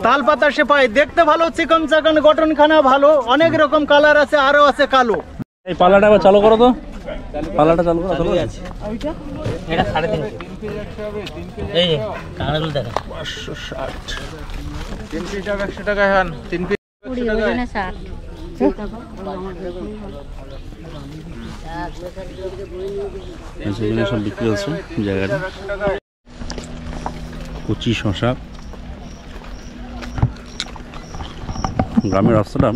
তালপাতা সেপাই দেখতে ভালো, চিকন চাকন, গঠনখানা ভালো, অনেক রকম কালার আছে, আরো আছে কালো। এই পাল্লাটা আবার চালু করো তো, পাল্লাটা চালু করো। এটা 350 এই কানাগুলো দেখো 560 3 টাকা 100 টাকা হন 3 পিস 100 টাকা 60 এখানে সব বিক্রি হচ্ছে জায়গাটা। কচি শশা, গ্রামের রাস্তাটা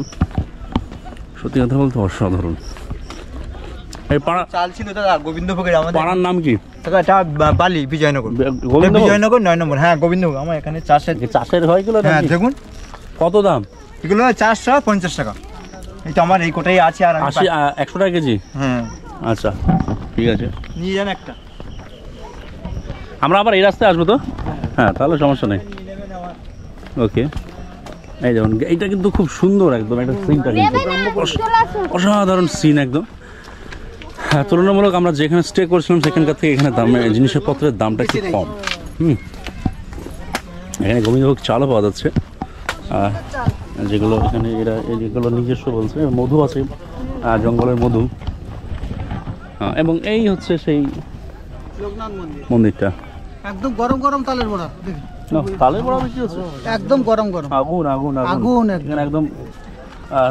সত্যি কথা বলতে অসাধারণ। এই পাড়া চাল ছিল দাদা গোবিন্দভোগের, আমাদের পাড়ার নাম কি? দাদা এটা বালি বিজয়নগর। গোবিন্দভোগ? বিজয়নগর 9 নম্বর। হ্যাঁ গোবিন্দভোগ। আমার এখানে চাষের হয় কিলো? হ্যাঁ দেখুন কত দাম এগুলো? 450 টাকা। এটা আমার এই কোটাই আছে। আর 100 টাকা কেজি? হ্যাঁ আচ্ছা ঠিক আছে, নিয়ে যান একটা। আমরা আবার এই রাস্তায় আসবো তো? হ্যাঁ তাহলে সমস্যা নেই। ওকে, এই যেমন এইটা কিন্তু খুব সুন্দর একদম, একটা সিনটা কিন্তু অসাধারণ সিন একদম। হ্যাঁ তুলনামূলক আমরা যেখানে স্টে করছিলাম সেখানকার থেকে এখানে দামে জিনিসের পত্রের দামটা একটু কম। এখানে গোবিন্দভোগ চালও পাওয়া যাচ্ছে, যেগুলো এখানে এরা যেগুলো নিজস্ব বলছে। মধু আছে, জঙ্গলের মধু। এবং এই হচ্ছে সেই মন্দিরটা, একদম গরম গরম তালের বড়া। তালের বড়া বিক্রি হচ্ছে একদম গরম গরম, আগুন আগুন আগুন এখানে একদম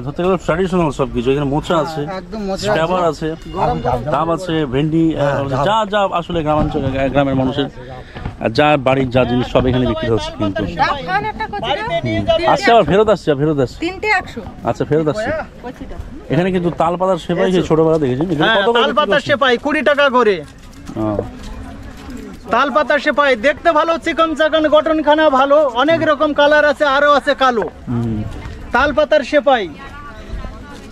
ধরতে গেলে ট্র্যাডিশনাল সব কিছু। এখানে মোচা আছে, একদম মজা, স্ট্যাবার আছে, ডাব আছে, ভেন্ডি, যা যা আসলে গ্রামাঞ্চলে গ্রামের মানুষের যা বাড়ির যা জিনিস সব এখানে বিক্রি হচ্ছে। কিন্তু আসছে, আবার ফেরত আসছে, আচ্ছা ফেরত আসছে। এখানে কিন্তু তাল পাতার সেপাই সেই ছোটবেলা দেখেছি। তাল পাতার সেপাই 20 টাকা করে। তাল পাতার সেপাই দেখতে ভালো, চিকন চাকন, গঠনখানা ভালো, অনেক রকম কালার আছে, আরো আছে কালো। তাল পাতার সেপাই,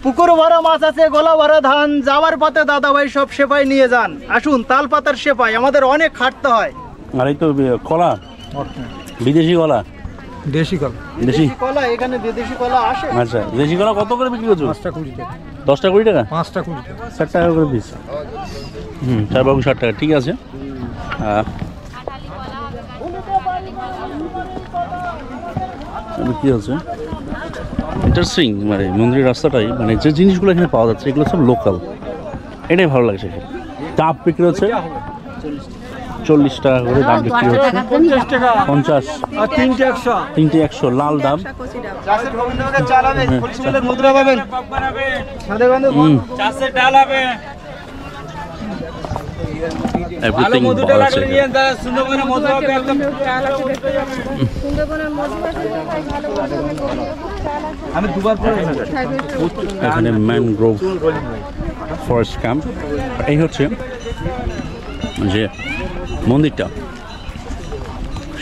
পুকুর ভরা মাছ আছে, গলা ভরা ধান, যাওয়ার পথে দাদা ভাই সব সেপাই নিয়ে যান। আসুন তাল পাতার সেপাই, আমাদের অনেক খাটতে হয়। আর এই তো কলা, বিদেশি কলা, দেশি কলা। দেশি কলা, এখানে বিদেশি কলা আসে। আচ্ছা দেশি কলা কত করে বিক্রি করছো? 5টা 20 টাকা। 10টা 20 টাকা? 5টা 20 টাকা। 60 টাকা করে পিস। 4 বাবু 60 টাকা, ঠিক আছে। কি হচ্ছে ইন্টারেস্টিং, মানে মন্দিরের রাস্তাটাই, মানে যে জিনিসগুলো এখানে পাওয়া যাচ্ছে এগুলো সব লোকাল, এটাই ভালো লাগছে। ডাব বিক্রি হচ্ছে 40 টাকা করে, ডাব বিক্রি হচ্ছে 50 টাকা। 50 আর 3টে 100। 3টে 100 লাল ডাব। চাষের গোবিন্দভোগের চাল হবে, ফুলসুলের মুদ্রা পাবেন, সাদে গন্ধে চাষের ডাল হবে। এভরিথিং পাওয়া যাচ্ছে। সুন্দরবনের মধু হবে একদম। সুন্দরবনের মধু আছে, ভালো ভালো আমি দুবার পরে এখানে ম্যানগ্রোভ ফরেস্ট ক্যাম্প। এই হচ্ছে যে মন্দিরটা,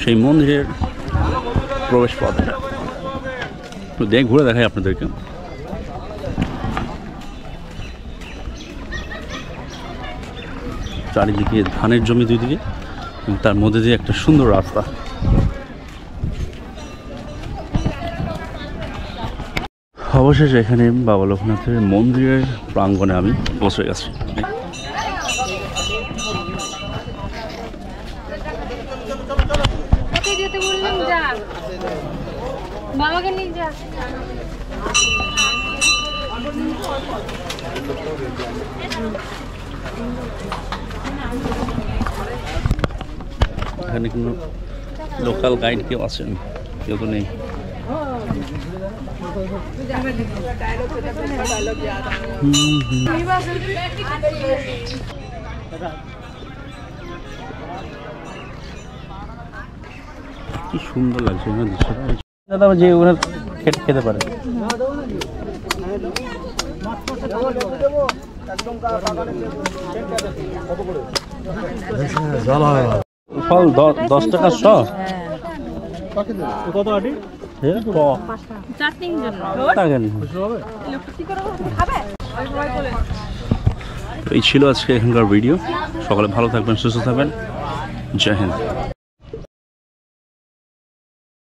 সেই মন্দিরের প্রবেশ পথ। তো ঘুরে দেখাই আপনাদেরকে। চারিদিকে ধানের জমি দুইদিকে, তার মধ্যে দিয়ে একটা সুন্দর রাস্তা। অবশেষে এখানে বাবা লোকনাথের মন্দিরের প্রাঙ্গণে আমি পৌঁছে গেছি। বাবাকে নিয়ে যা। এখানে কোনো লোকাল গাইড কেউ আছেন? কেউ তো নেই। কি সুন্দর লাগছে এখানে দৃশ্যটা। দাদা যে ওখানে খেতে পারে। ফল 10 টাকা শ। কত আটি? এই ছিল আজকে এখানকার ভিডিও। সকালে ভালো থাকবেন, সুস্থ থাকবেন। জয় হিন্দ।